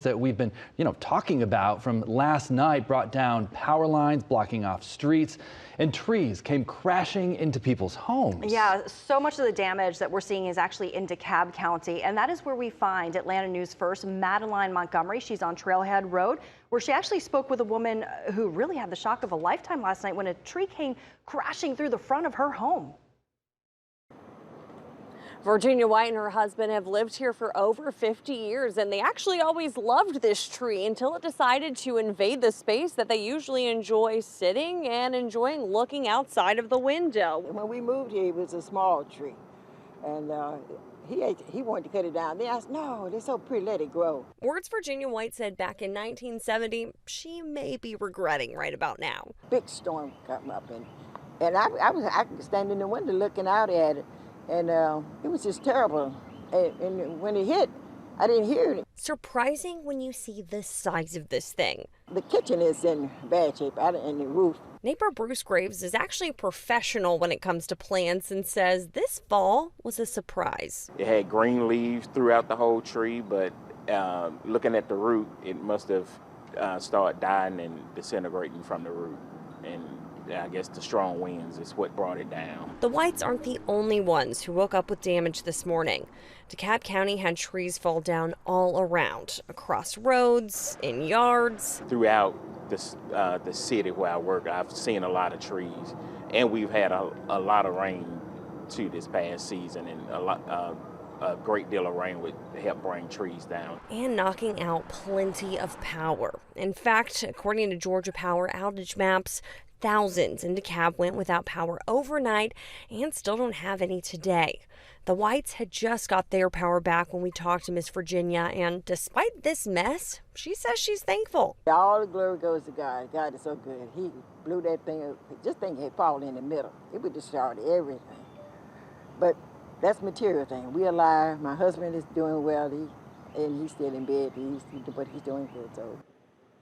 that we've been, talking about from last night brought down power lines, blocking off streets, and trees came crashing into people's homes. Yeah, so much of the damage that we're seeing is actually in DeKalb County, and that is where we find Atlanta News First Madeline Montgomery. She's on Trailhead Road, where she actually spoke with a woman who really had the shock of a lifetime last night when a tree came crashing through the front of her home. Virginia White and her husband have lived here for over 50 years, and they actually always loved this tree until it decided to invade the space that they usually enjoy sitting and enjoying looking outside of the window. When we moved here, it was a small tree, and he wanted to cut it down. Then I said, no, they're so pretty, let it grow. Words Virginia White said back in 1970 she may be regretting right about now. Big storm come up, and I could stand in the window looking out at it. And it was just terrible. And when it hit, I didn't hear it. Surprising when you see the size of this thing. The kitchen is in bad shape, and the roof. Neighbor Bruce Graves is actually a professional when it comes to plants and says this fall was a surprise. It had green leaves throughout the whole tree, but looking at the root, it must have started dying and disintegrating from the root. And I guess the strong winds is what brought it down. The Whites aren't the only ones who woke up with damage this morning. DeKalb County had trees fall down all around, across roads, in yards. Throughout the city where I work, I've seen a lot of trees, and we've had a lot of rain too this past season, and a great deal of rain would help bring trees down. And knocking out plenty of power. In fact, according to Georgia Power outage maps, thousands in DeKalb went without power overnight and still don't have any today. The Whites had just got their power back when we talked to Miss Virginia, and despite this mess, she says she's thankful. All the glory goes to God. God is so good. He blew that thing up. Just think it had fallen in the middle. It would destroy everything. But that's material thing. We're alive. My husband is doing well, and he's still in bed, but he's doing good. So.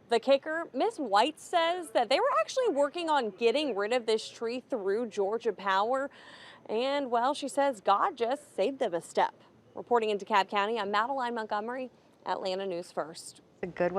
The kicker, Miss White says that they were actually working on getting rid of this tree through Georgia Power. And, well, she says God just saved them a step. Reporting in DeKalb County, I'm Madeline Montgomery, Atlanta News First. A good way.